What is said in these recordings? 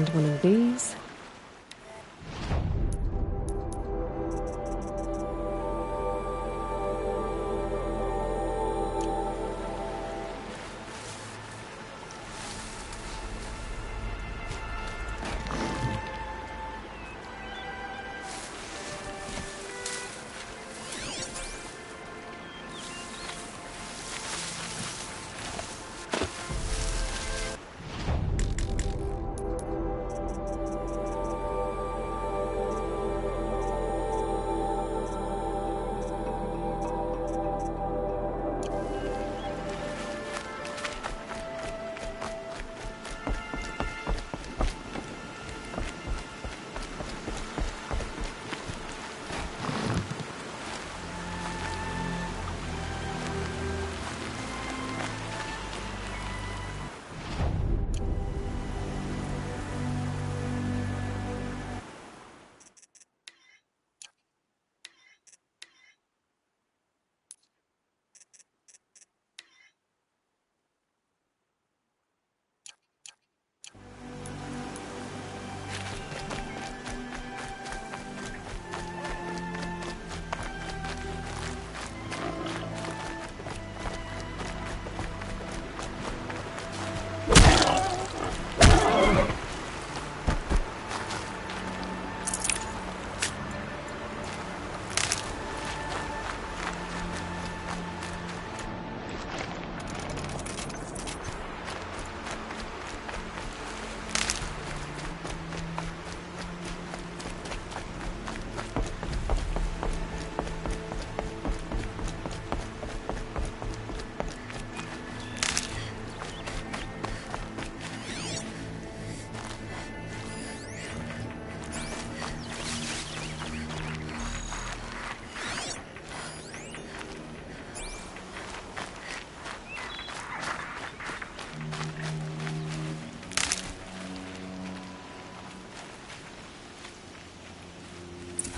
And one of these.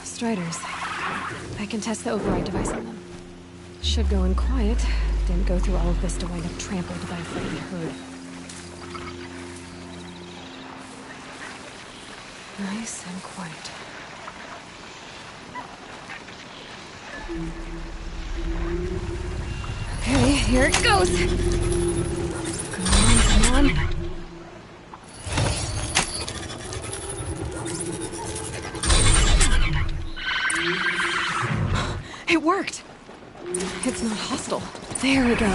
Striders. I can test the override device on them. Should go in quiet. Didn't go through all of this to wind up trampled by a frightened herd. Nice and quiet. Okay, here it goes! Come on, come on. It worked! It's not hostile. There we go.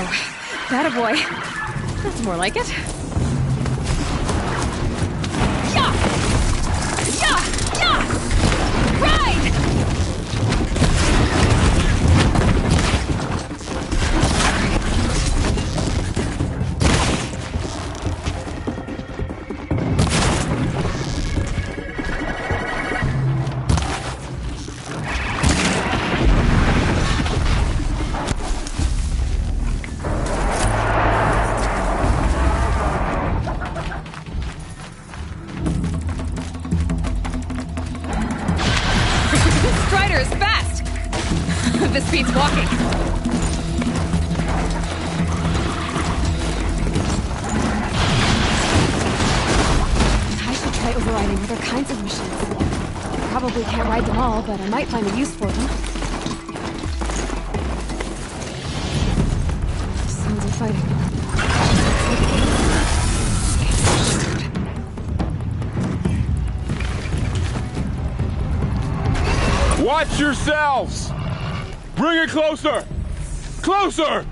That a boy. That's more like it. Yeah! Yeah! Yeah! Ride! This beats walking. I should try overriding other kinds of machines. Probably can't ride them all, but I might find a use for them. Sounds of fighting. Watch yourselves! Bring it closer! Closer!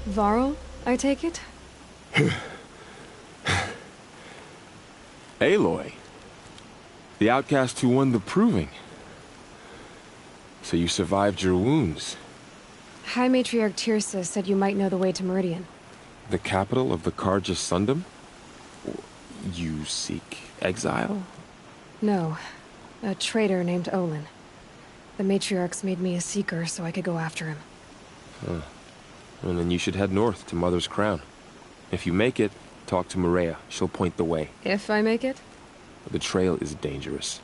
Varl, I take it? Aloy. The outcast who won the proving. So you survived your wounds. High Matriarch Tirsa said you might know the way to Meridian. The capital of the Carja Sundom? You seek exile? No. A traitor named Olin. The Matriarchs made me a seeker so I could go after him. Huh. And then you should head north to Mother's Crown. If you make it, talk to Maria. She'll point the way. If I make it? The trail is dangerous.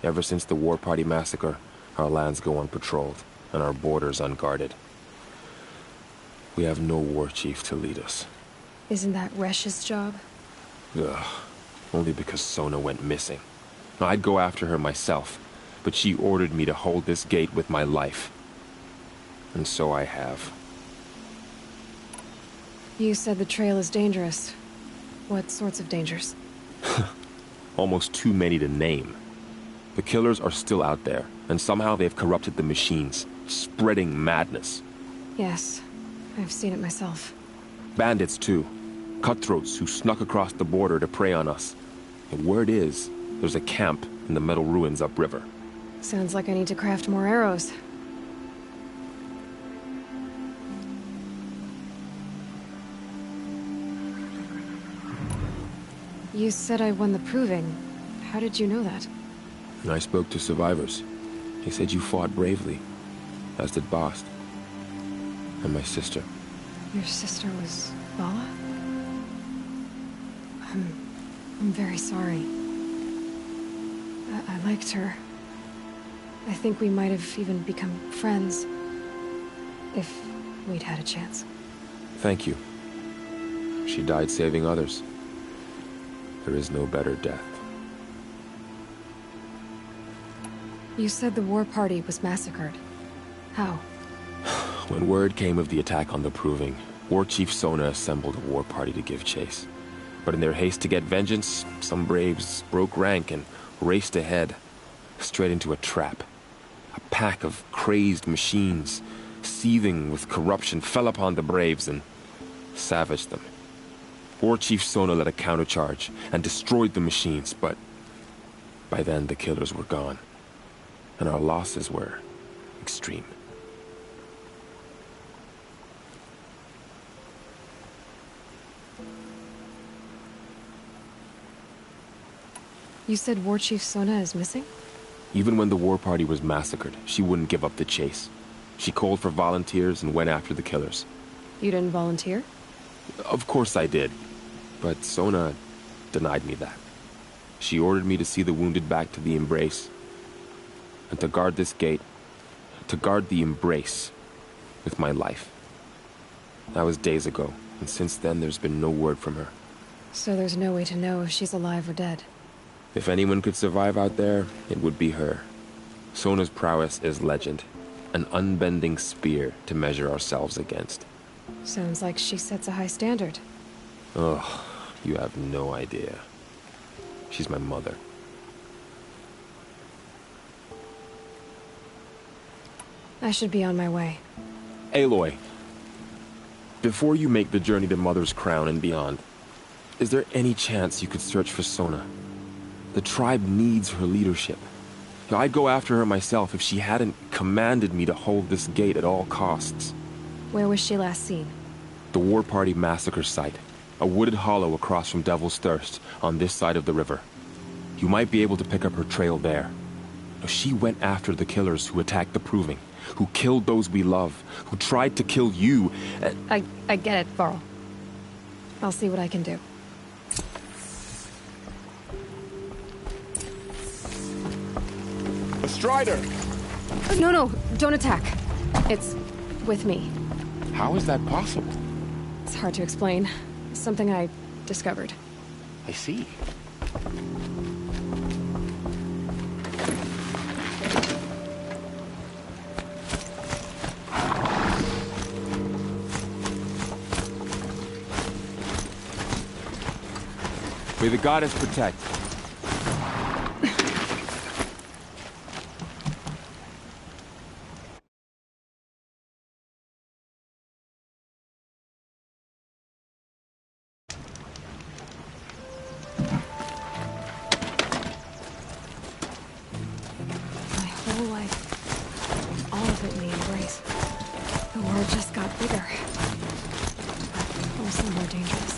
Ever since the War Party massacre, our lands go unpatrolled, and our borders unguarded. We have no war chief to lead us. Isn't that Resh's job? Ugh. Only because Sona went missing. I'd go after her myself, but she ordered me to hold this gate with my life. And so I have. You said the trail is dangerous. What sorts of dangers? Almost too many to name. The killers are still out there, and somehow they've corrupted the machines, spreading madness. Yes, I've seen it myself. Bandits, too. Cutthroats who snuck across the border to prey on us. And word is, there's a camp in the metal ruins upriver. Sounds like I need to craft more arrows. You said I won the proving. How did you know that? I spoke to survivors. They said you fought bravely, as did Bast. And my sister. Your sister was Vala? I'm very sorry. I liked her. I think we might have even become friends. If we'd had a chance. Thank you. She died saving others. There is no better death. You said the war party was massacred. How? When word came of the attack on the Proving, War Chief Sona assembled a war party to give chase. But in their haste to get vengeance, some braves broke rank and raced ahead, straight into a trap. A pack of crazed machines, seething with corruption, fell upon the braves and savaged them. War Chief Sona led a countercharge and destroyed the machines, but by then the killers were gone, and our losses were extreme. You said War Chief Sona is missing? Even when the war party was massacred, she wouldn't give up the chase. She called for volunteers and went after the killers. You didn't volunteer? Of course I did, but Sona denied me that. She ordered me to see the wounded back to the Embrace, and to guard this gate, to guard the Embrace with my life. That was days ago, and since then there's been no word from her. So there's no way to know if she's alive or dead. If anyone could survive out there, it would be her. Sona's prowess is legend, an unbending spear to measure ourselves against. Sounds like she sets a high standard. Ugh, you have no idea. She's my mother. I should be on my way. Aloy, before you make the journey to Mother's Crown and beyond, is there any chance you could search for Sona? The tribe needs her leadership. I'd go after her myself if she hadn't commanded me to hold this gate at all costs. Where was she last seen? The War Party massacre site. A wooded hollow across from Devil's Thirst, on this side of the river. You might be able to pick up her trail there. She went after the killers who attacked the Proving, who killed those we love, who tried to kill you. I get it, Varl. I'll see what I can do. A Strider! No, don't attack. It's with me. How is that possible? It's hard to explain. Something I discovered. I see. May the goddess protect. My whole life, all of it in the Embrace. The world just got bigger. But also more dangerous.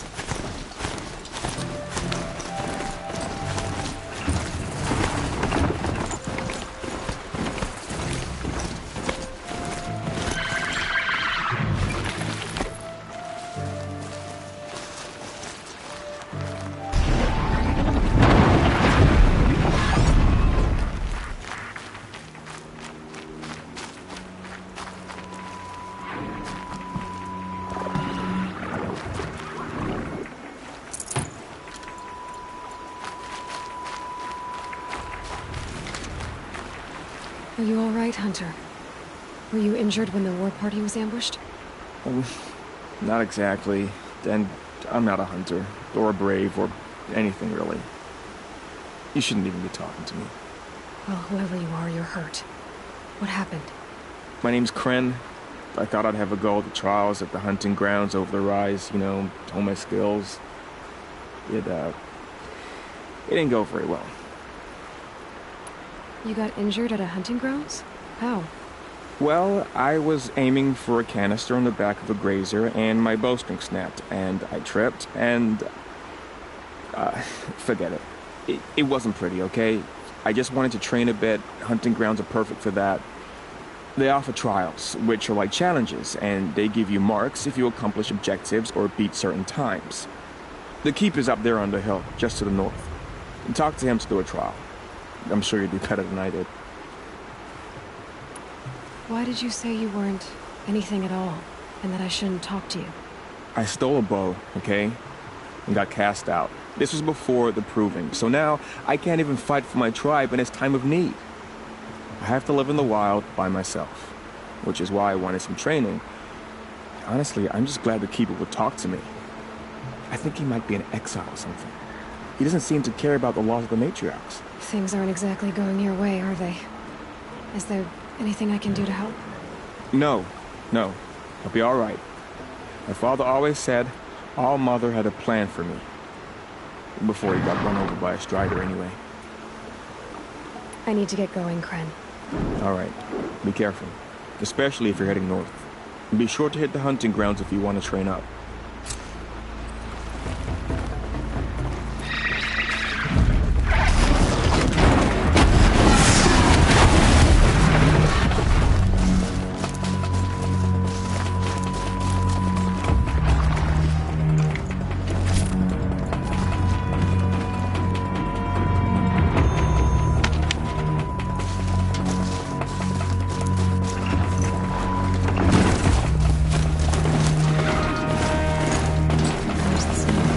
Are you all right, Hunter? Were you injured when the war party was ambushed? Not exactly. And I'm not a hunter, or a brave, or anything really. You shouldn't even be talking to me. Well, whoever you are, you're hurt. What happened? My name's Kren. I thought I'd have a go at the trials at the hunting grounds over the rise, you know, hone my skills. It didn't go very well. You got injured at a hunting grounds? How? Well, I was aiming for a canister on the back of a grazer, and my bowstring snapped, and I tripped, and... forget it. It wasn't pretty, okay? I just wanted to train a bit. Hunting grounds are perfect for that. They offer trials, which are like challenges, and they give you marks if you accomplish objectives or beat certain times. The keep is up there on the hill, just to the north. Talk to him to do a trial. I'm sure you'd do better than I did. Why did you say you weren't anything at all, and that I shouldn't talk to you? I stole a bow, okay? And got cast out. This was before the proving, so now I can't even fight for my tribe in its time of need. I have to live in the wild by myself, which is why I wanted some training. Honestly, I'm just glad the Keeper would talk to me. I think he might be in exile or something. He doesn't seem to care about the laws of the matriarchs. Things aren't exactly going your way, are they? Is there anything I can do to help? No. I'll be all right. My father always said All Mother had a plan for me. Before he got run over by a strider anyway. I need to get going, Kren. All right. Be careful. Especially if you're heading north. And be sure to hit the hunting grounds if you want to train up. There's the snow.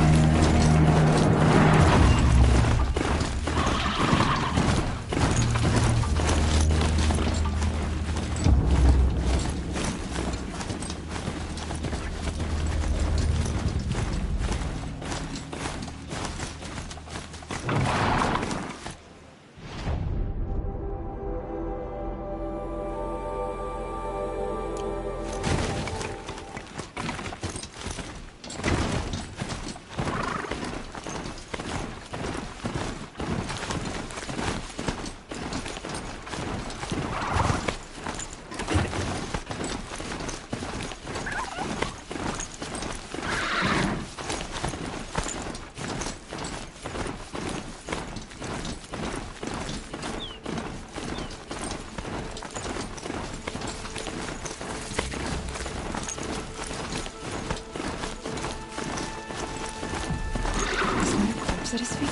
At his feet.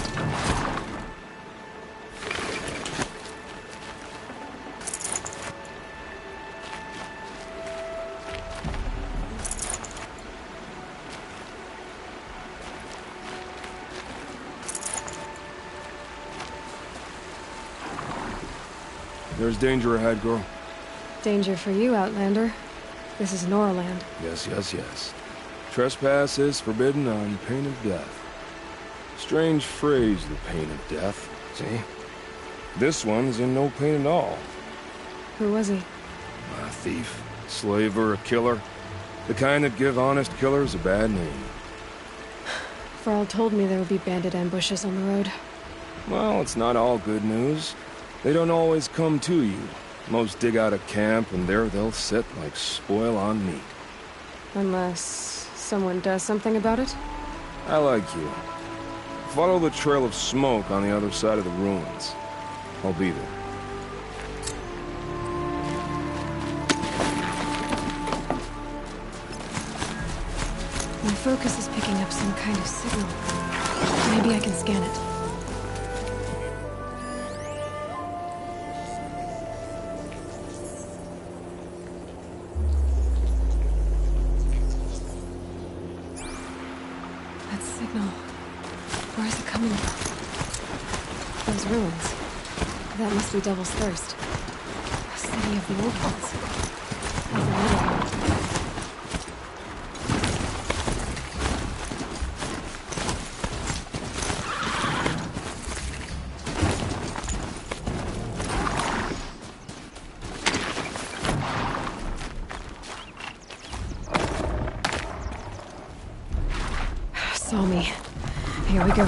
There's danger ahead, girl. Danger for you, Outlander. This is Norland. Yes. Trespass is forbidden on pain of death. Strange phrase, the pain of death, see? This one's in no pain at all. Who was he? A thief, slaver, a killer. The kind that give honest killers a bad name. Thrall told me there would be bandit ambushes on the road. Well, it's not all good news. They don't always come to you. Most dig out a camp, and there they'll sit like spoil on meat. Unless someone does something about it? I like you. Follow the trail of smoke on the other side of the ruins. I'll be there. My focus is picking up some kind of signal. Maybe I can scan it. That signal. Where is it coming from? Those ruins. That must be Devil's Thirst. any of the old ones. Like another one. Saw me. Here we go.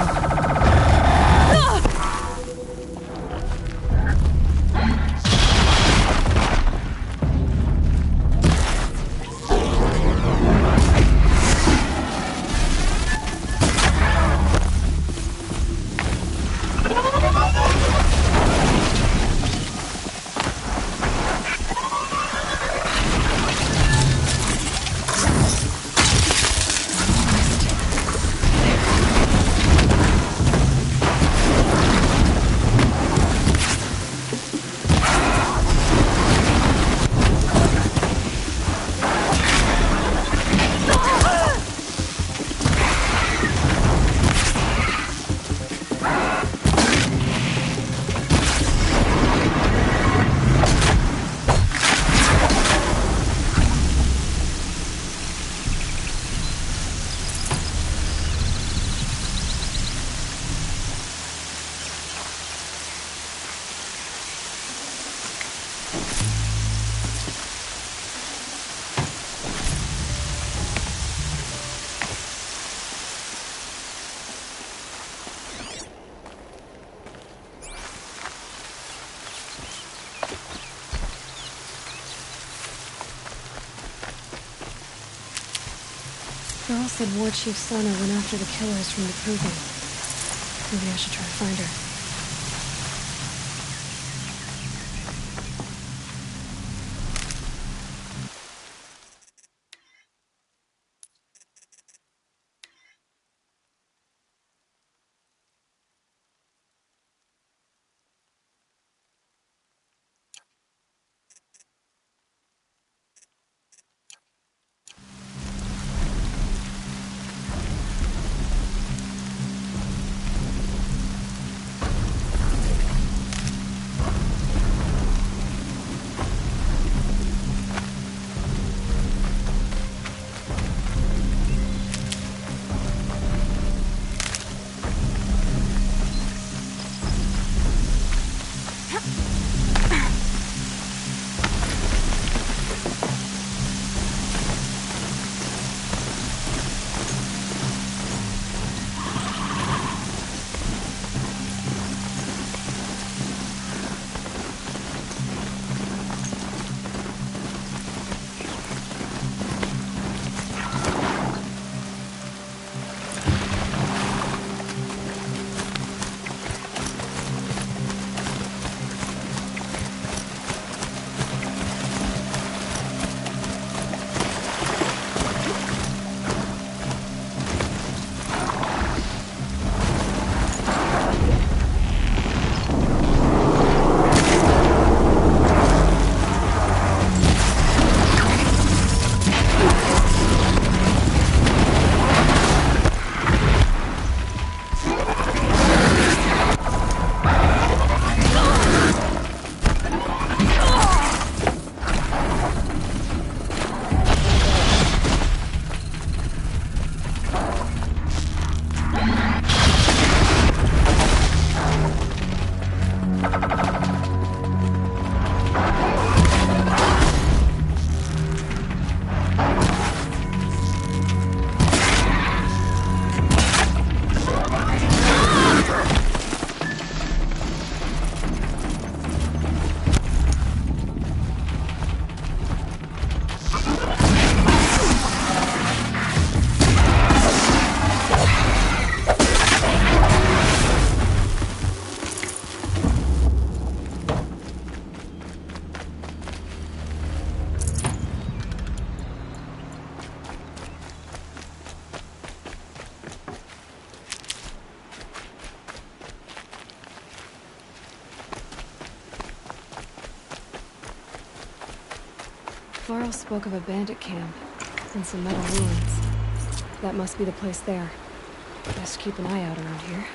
Girl said War Chief Sona went after the killers from the Proving. Maybe I should try to find her. Varl spoke of a bandit camp and some metal ruins. That must be the place there. Best keep an eye out around here.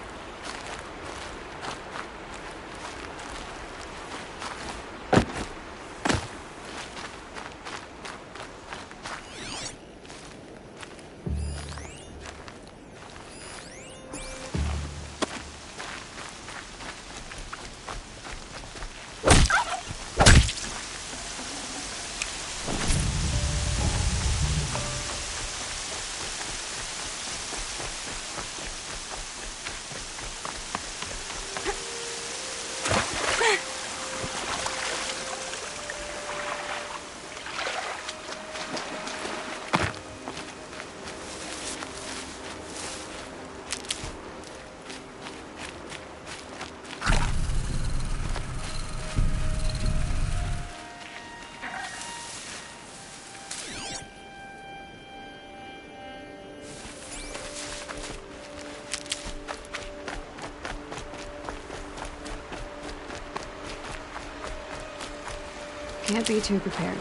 Can't be too prepared.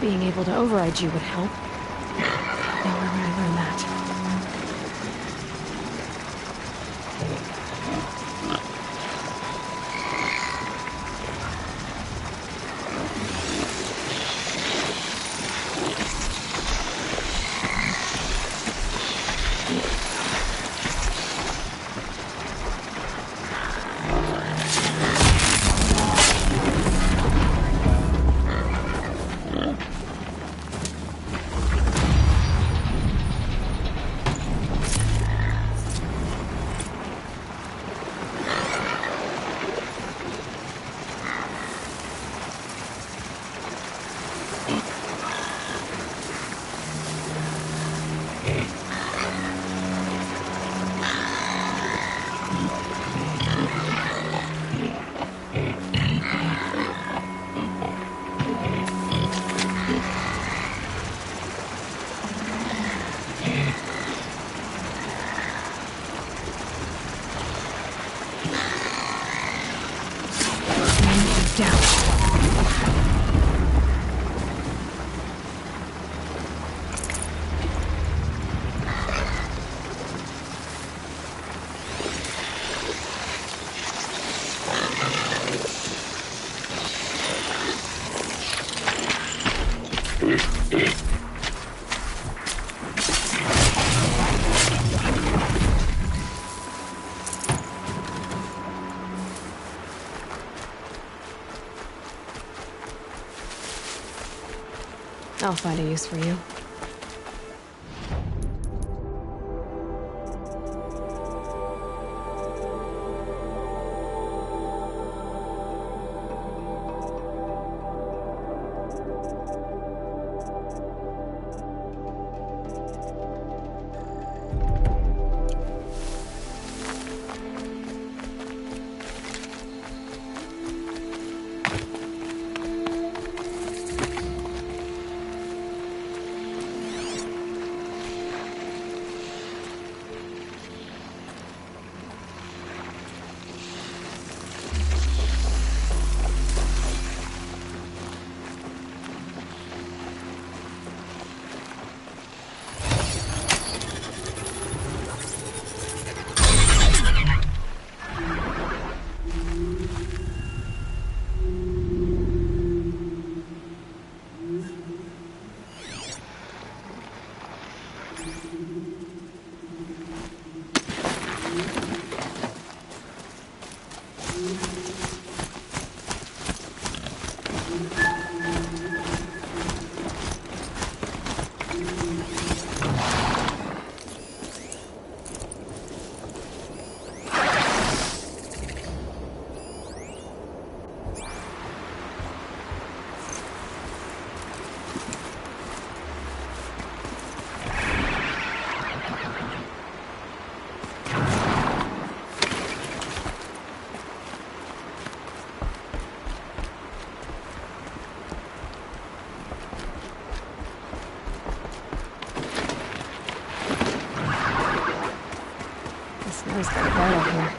Being able to override you would help. Now where would I learn that? Down. I'll find a use for you. Who's got a battle here?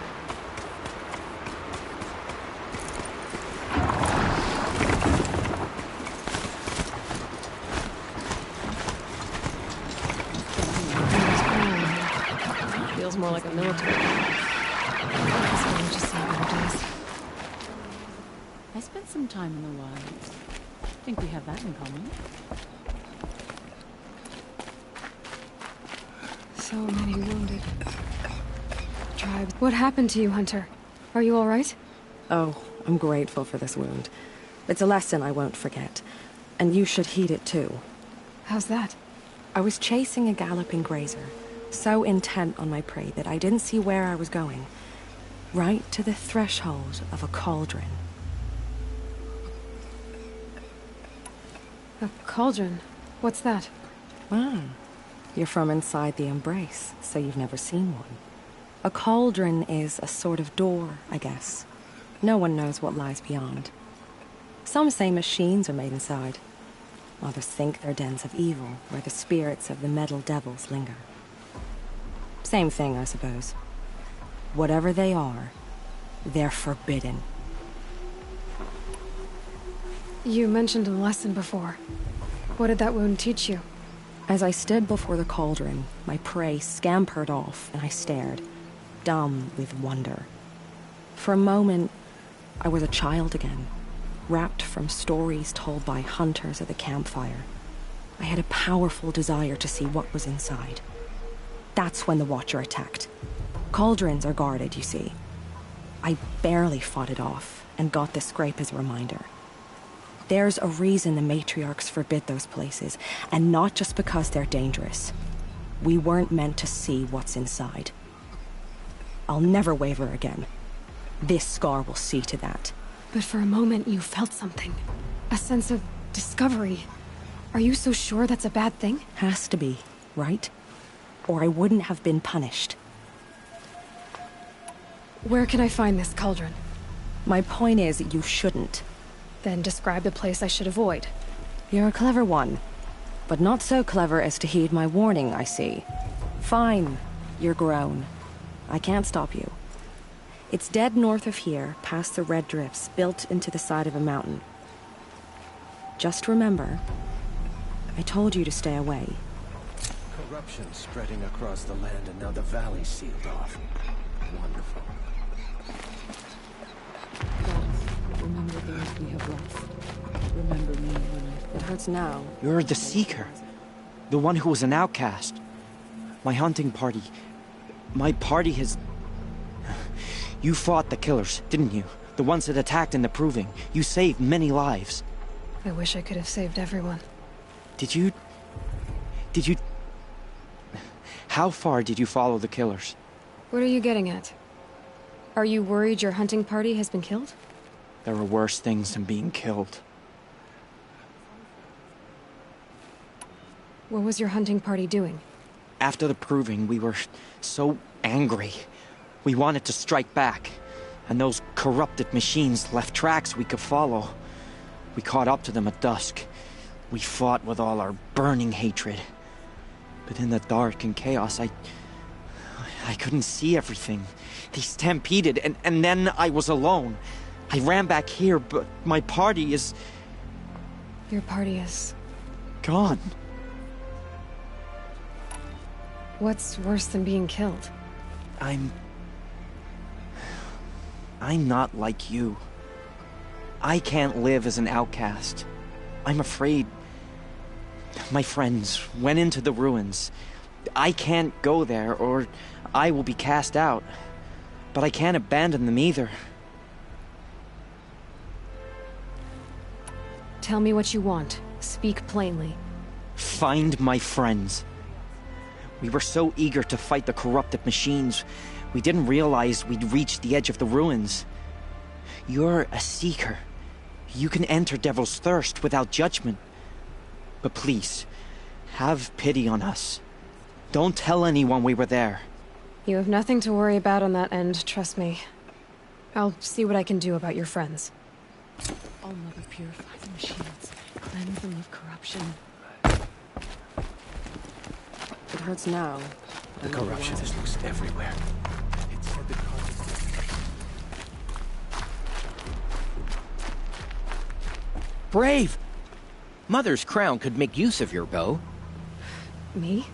Feels more like a military. This one just seemed better days. I spent some time in the wilds. Think we have that in common. So many wounded. Tribes. What happened to you, Hunter? Are you all right? Oh, I'm grateful for this wound. It's a lesson I won't forget. And you should heed it too. How's that? I was chasing a galloping grazer, so intent on my prey that I didn't see where I was going. Right to the threshold of a cauldron. A cauldron? What's that? Ah, you're from inside the Embrace, so you've never seen one. A cauldron is a sort of door, I guess. No one knows what lies beyond. Some say machines are made inside. Others think they're dens of evil, where the spirits of the metal devils linger. Same thing, I suppose. Whatever they are, they're forbidden. You mentioned a lesson before. What did that wound teach you? As I stood before the cauldron, my prey scampered off, and I stared, dumb with wonder. For a moment, I was a child again, wrapped from stories told by hunters at the campfire. I had a powerful desire to see what was inside. That's when the Watcher attacked. Cauldrons are guarded, you see. I barely fought it off, and got this scrape as a reminder. There's a reason the matriarchs forbid those places, and not just because they're dangerous. We weren't meant to see what's inside. I'll never waver again. This scar will see to that. But for a moment you felt something. A sense of discovery. Are you so sure that's a bad thing? Has to be, right? Or I wouldn't have been punished. Where can I find this cauldron? My point is, you shouldn't. Then describe the place I should avoid. You're a clever one. But not so clever as to heed my warning, I see. Fine. You're grown. I can't stop you. It's dead north of here, past the red drifts, built into the side of a mountain. Just remember, I told you to stay away. Corruption spreading across the land, and now the valley's sealed off. Wonderful. Remember those we have lost. Remember me when It hurts now. You're the Seeker. The one who was an outcast. My hunting party. My party has... You fought the killers, didn't you? The ones that attacked in the Proving. You saved many lives. I wish I could have saved everyone. Did you... How far did you follow the killers? What are you getting at? Are you worried your hunting party has been killed? There are worse things than being killed. What was your hunting party doing? After the Proving, we were so angry. We wanted to strike back, and those corrupted machines left tracks we could follow. We caught up to them at dusk. We fought with all our burning hatred. But in the dark and chaos, I couldn't see everything. They stampeded, and then I was alone. I ran back here, but my party is... Your party is... gone. What's worse than being killed? I'm not like you. I can't live as an outcast. I'm afraid... My friends went into the ruins. I can't go there, or I will be cast out. But I can't abandon them either. Tell me what you want. Speak plainly. Find my friends. We were so eager to fight the corrupted machines, we didn't realize we'd reached the edge of the ruins. You're a Seeker. You can enter Devil's Thirst without judgment. But please, have pity on us. Don't tell anyone we were there. You have nothing to worry about on that end, trust me. I'll see what I can do about your friends. All Mother purify the machines, cleanse them of corruption. It hurts now. The corruption is loose everywhere. brave! Mother's crown could make use of your bow. Me?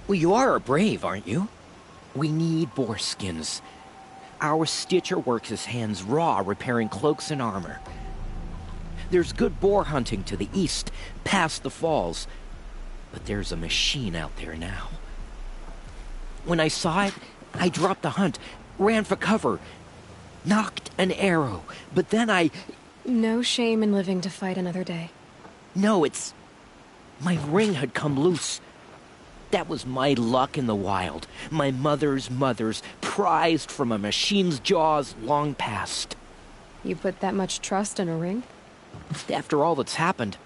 Well, you are a brave, aren't you? We need boar skins. Our stitcher works his hands raw repairing cloaks and armor. There's good boar hunting to the east, past the falls. But there's a machine out there now. When I saw it, I dropped the hunt, ran for cover, knocked an arrow, but then I... No shame in living to fight another day. No, it's... My ring had come loose. That was my luck in the wild. My mother's prized from a machine's jaws long past. You put that much trust in a ring? After all that's happened,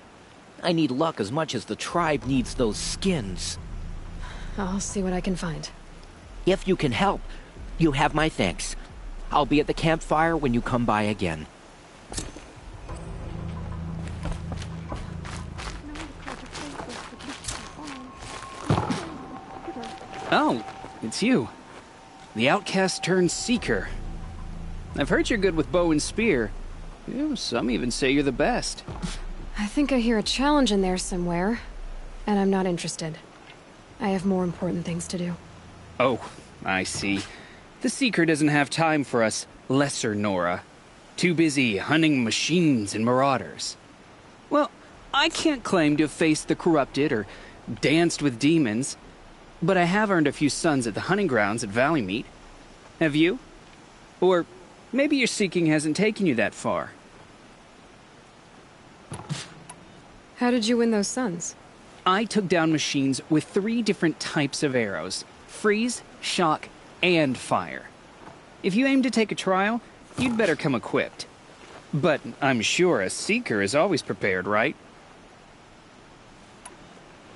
I need luck as much as the tribe needs those skins. I'll see what I can find. If you can help, you have my thanks. I'll be at the campfire when you come by again. Oh, it's you. The outcast turned seeker. I've heard you're good with bow and spear. Some even say you're the best. I think I hear a challenge in there somewhere, and I'm not interested. I have more important things to do. Oh, I see. The seeker doesn't have time for us lesser Nora. Too busy hunting machines and marauders. Well, I can't claim to have faced the corrupted or danced with demons, but I have earned a few sons at the hunting grounds at Valleymeet. Have you? Or maybe your seeking hasn't taken you that far. How did you win those sons? I took down machines with 3 different types of arrows: freeze, shock, and fire. If you aim to take a trial, you'd better come equipped. But I'm sure a seeker is always prepared, right?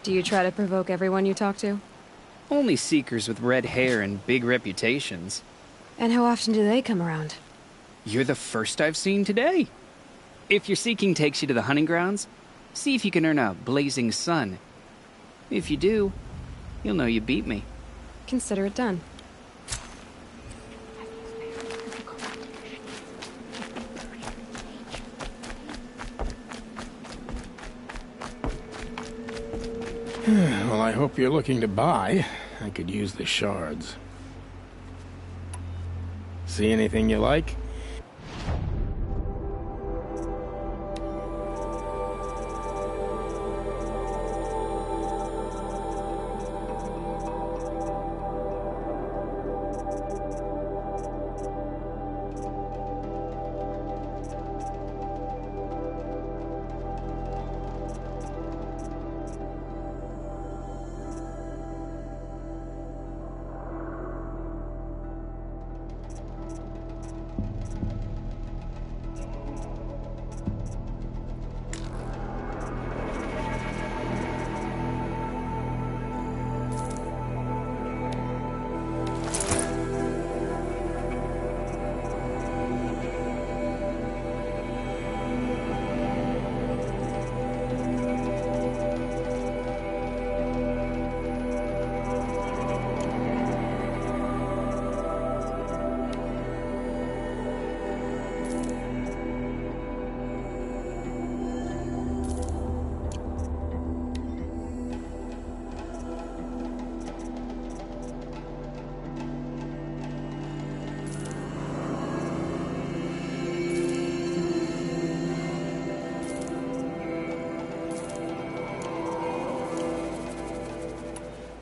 Do you try to provoke everyone you talk to? Only seekers with red hair and big reputations. And how often do they come around? You're the first I've seen today. If your seeking takes you to the hunting grounds, see if you can earn a blazing sun. If you do, you'll know you beat me. Consider it done. Well, I hope you're looking to buy. I could use the shards. See anything you like?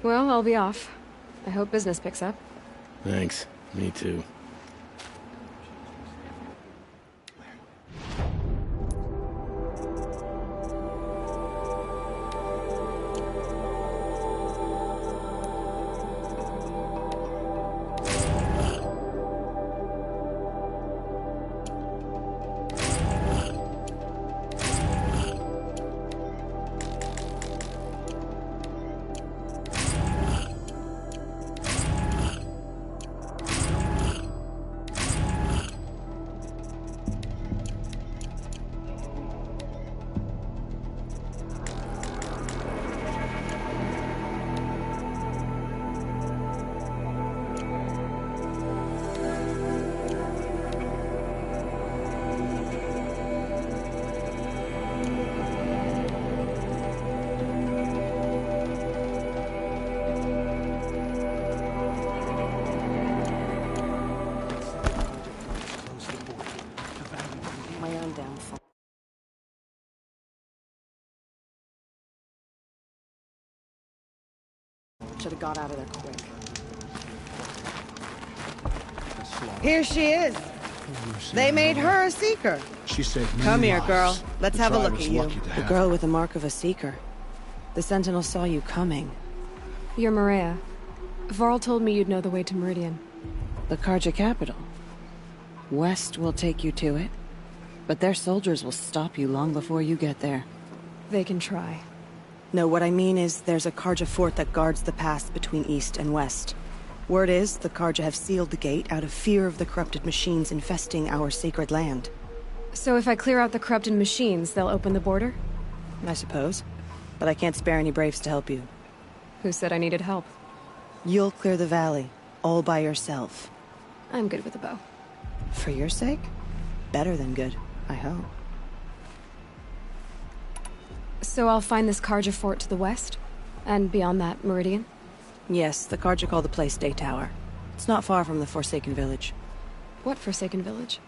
Well, I'll be off. I hope business picks up. Thanks. Me too. Should have got out of there quick. Here she is. They made her a Seeker. She said, Come here, girl. Let's have a look at you. The girl with the mark of a Seeker. The Sentinel saw you coming. You're Maria. Varl told me you'd know the way to Meridian. The Carja capital. West will take you to it, but their soldiers will stop you long before you get there. They can try. No, what I mean is there's a Carja fort that guards the pass between East and West. Word is, the Carja have sealed the gate out of fear of the corrupted machines infesting our sacred land. So if I clear out the corrupted machines, they'll open the border? I suppose. But I can't spare any braves to help you. Who said I needed help? You'll clear the valley, all by yourself. I'm good with a bow. For your sake? Better than good, I hope. So I'll find this Carja fort to the west? And beyond that, Meridian? Yes, the Carja call the place Day Tower. It's not far from the Forsaken Village. What Forsaken Village?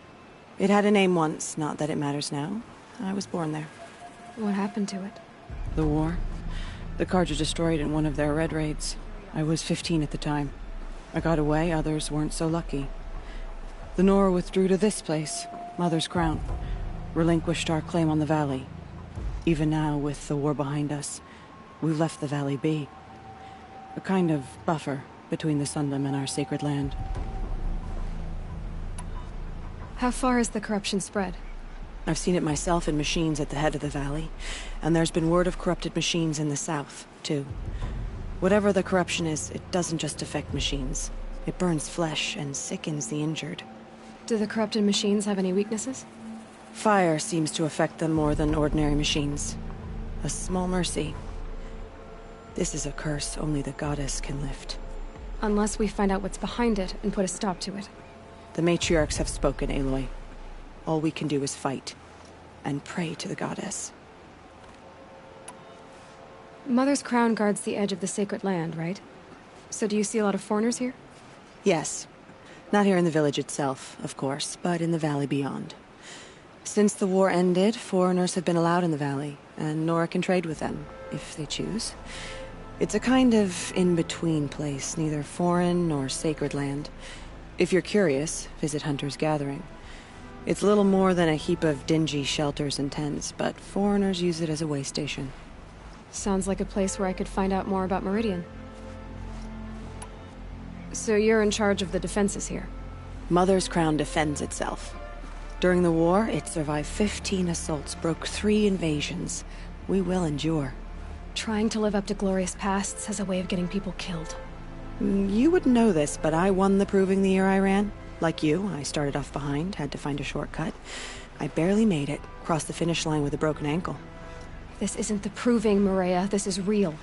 It had a name once, not that it matters now. I was born there. What happened to it? The war. The Carja destroyed in one of their red raids. I was 15 at the time. I got away, others weren't so lucky. The Nora withdrew to this place, Mother's Crown. Relinquished our claim on the valley. Even now, with the war behind us, we've left the valley be. A kind of buffer between the Sundom and our sacred land. How far has the corruption spread? I've seen it myself in machines at the head of the valley, and there's been word of corrupted machines in the south, too. Whatever the corruption is, it doesn't just affect machines. It burns flesh and sickens the injured. Do the corrupted machines have any weaknesses? Fire seems to affect them more than ordinary machines. A small mercy. This is a curse only the goddess can lift. Unless we find out what's behind it and put a stop to it. The matriarchs have spoken, Aloy. All we can do is fight. And pray to the goddess. Mother's Crown guards the edge of the sacred land, right? So do you see a lot of foreigners here? Yes. Not here in the village itself, of course, but in the valley beyond. Since the war ended, foreigners have been allowed in the valley, and Nora can trade with them, if they choose. It's a kind of in-between place, neither foreign nor sacred land. If you're curious, visit Hunter's Gathering. It's little more than a heap of dingy shelters and tents, but foreigners use it as a way station. Sounds like a place where I could find out more about Meridian. So you're in charge of the defenses here? Mother's Crown defends itself. During the war, it survived 15 assaults, broke 3 invasions. We will endure. Trying to live up to glorious pasts has a way of getting people killed. You wouldn't know this, but I won the proving the year I ran. Like you, I started off behind, had to find a shortcut. I barely made it, crossed the finish line with a broken ankle. This isn't the proving, Maria. This is real.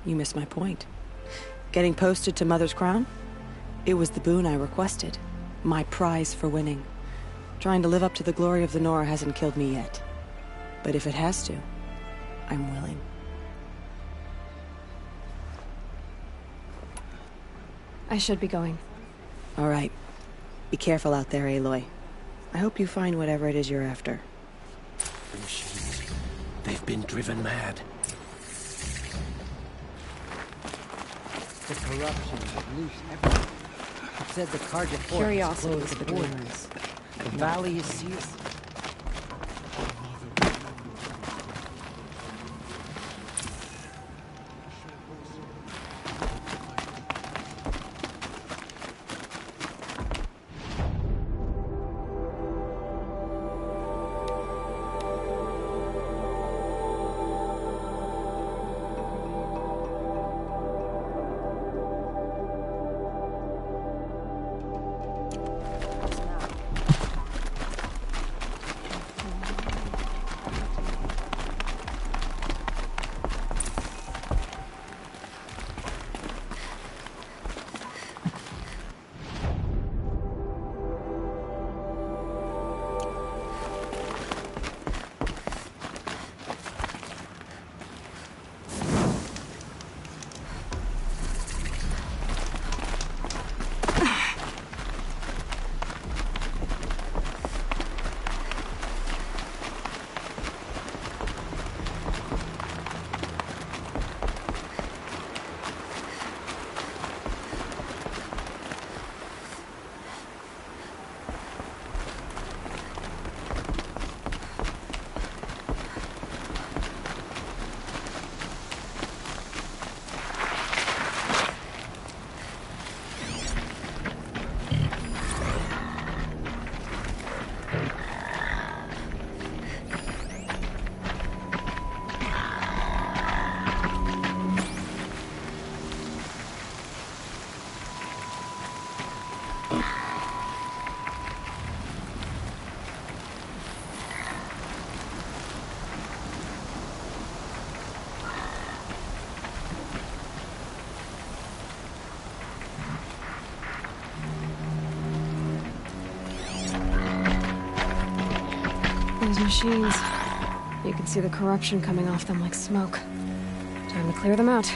You missed my point. Getting posted to Mother's Crown? It was the boon I requested. My prize for winning. Trying to live up to the glory of the Nora hasn't killed me yet. But if it has to, I'm willing. I should be going. All right. Be careful out there, Aloy. I hope you find whatever it is you're after. The machines. They've been driven mad. The corruption have loose everything. It said the Carja fort Curiosity is is the closed dream. borders. The valley is sealed. Those machines. You can see the corruption coming off them like smoke. Time to clear them out.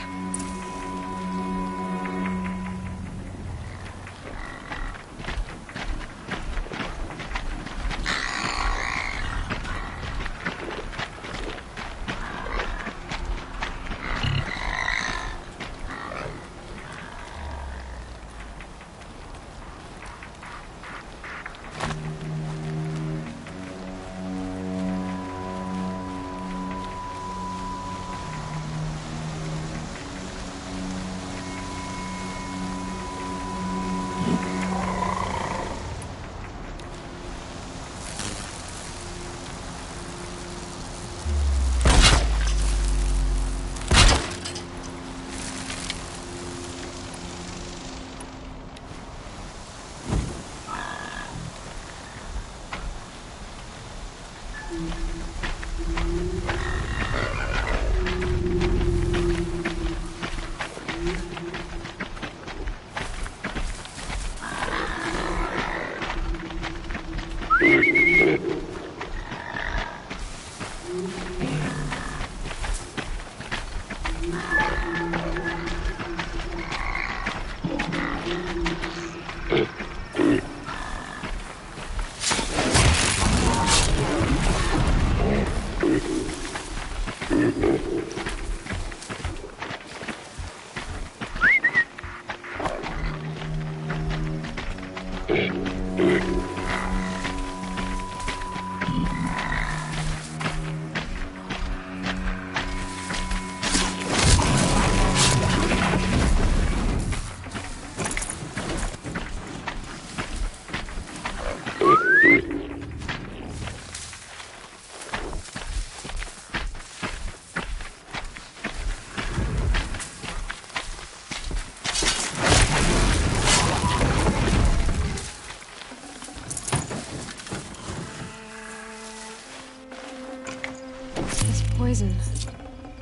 Poison.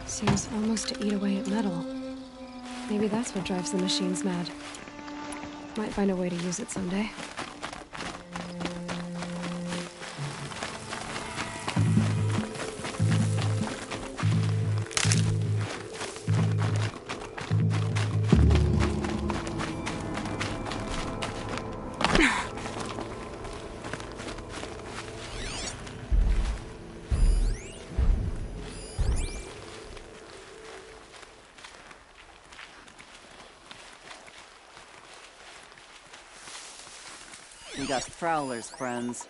Seems almost to eat away at metal. Maybe that's what drives the machines mad. Might find a way to use it someday. We got Prowler's friends.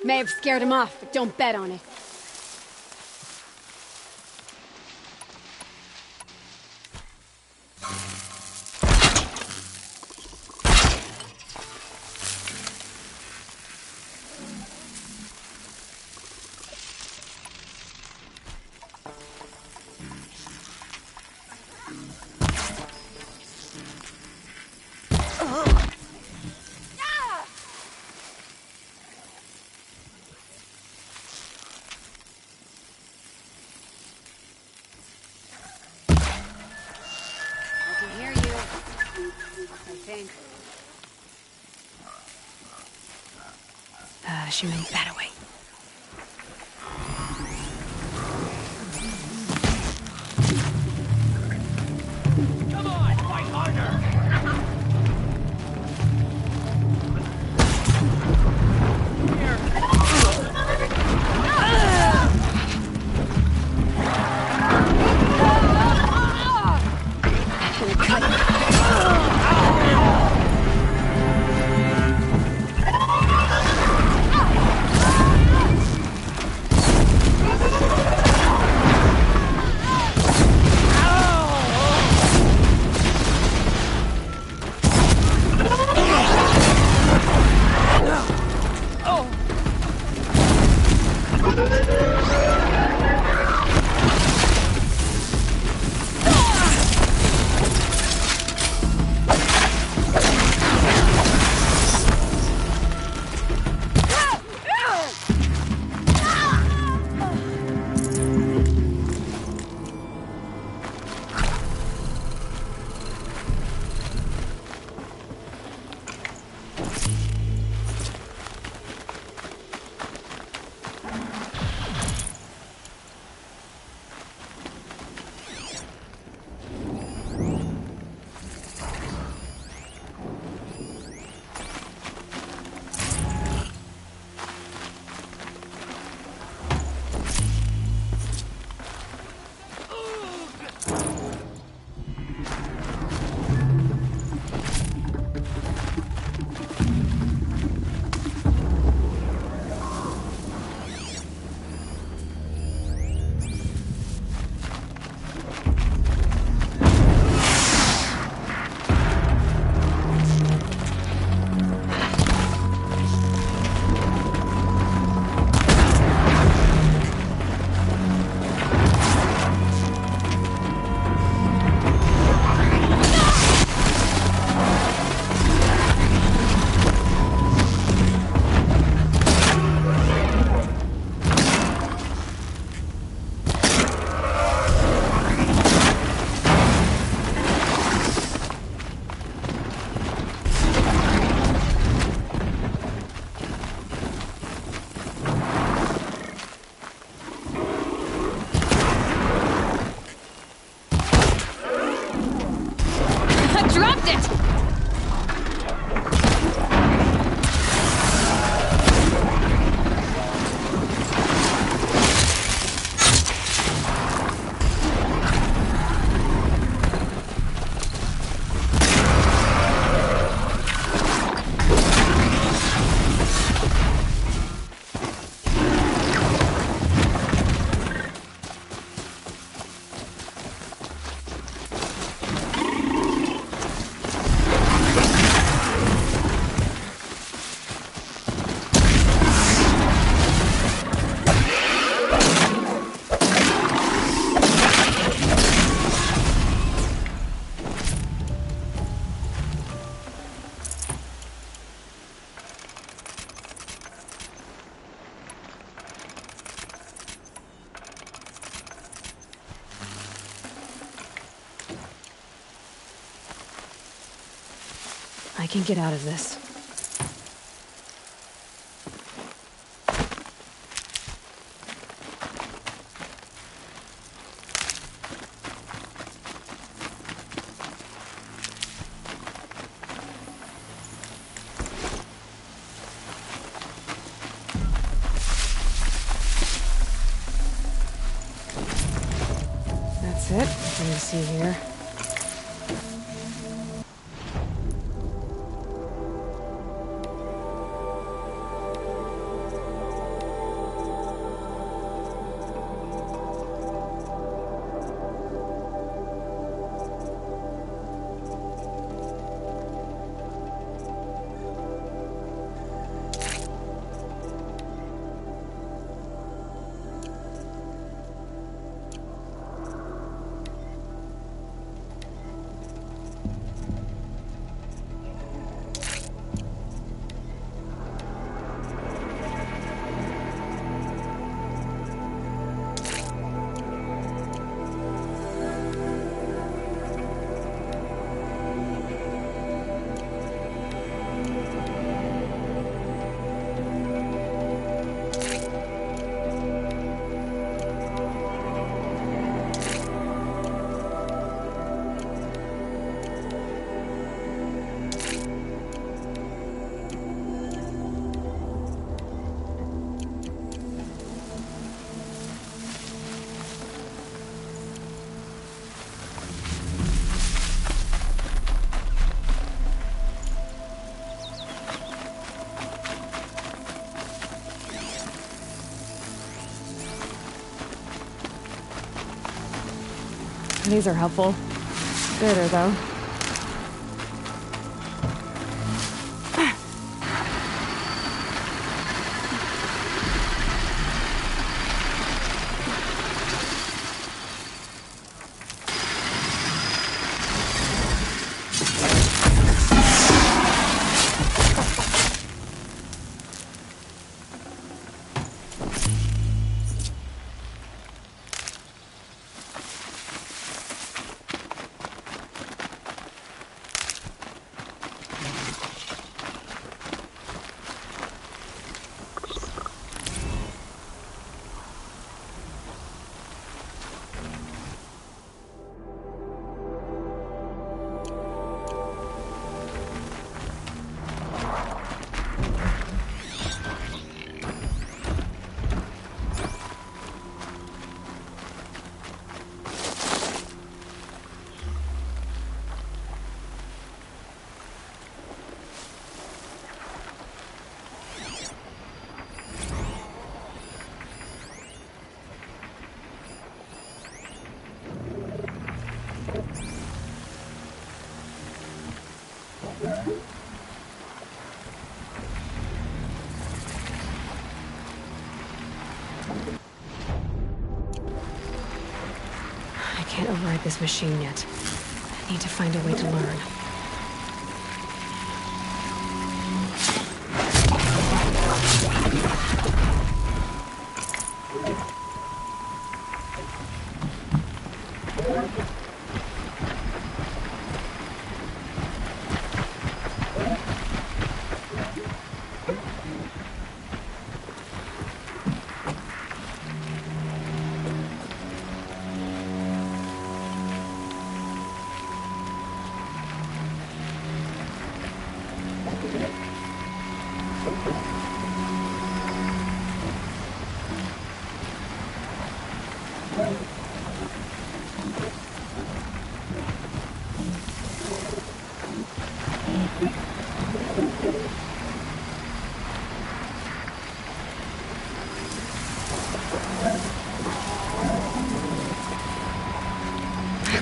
May have scared him off, but don't bet on it. She moved that away. Come on, fight harder! I can get out of this. That's it. Nothing to see here. These are helpful. Bitter, though. override this machine yet. I need to find a way to learn.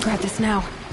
Grab this now.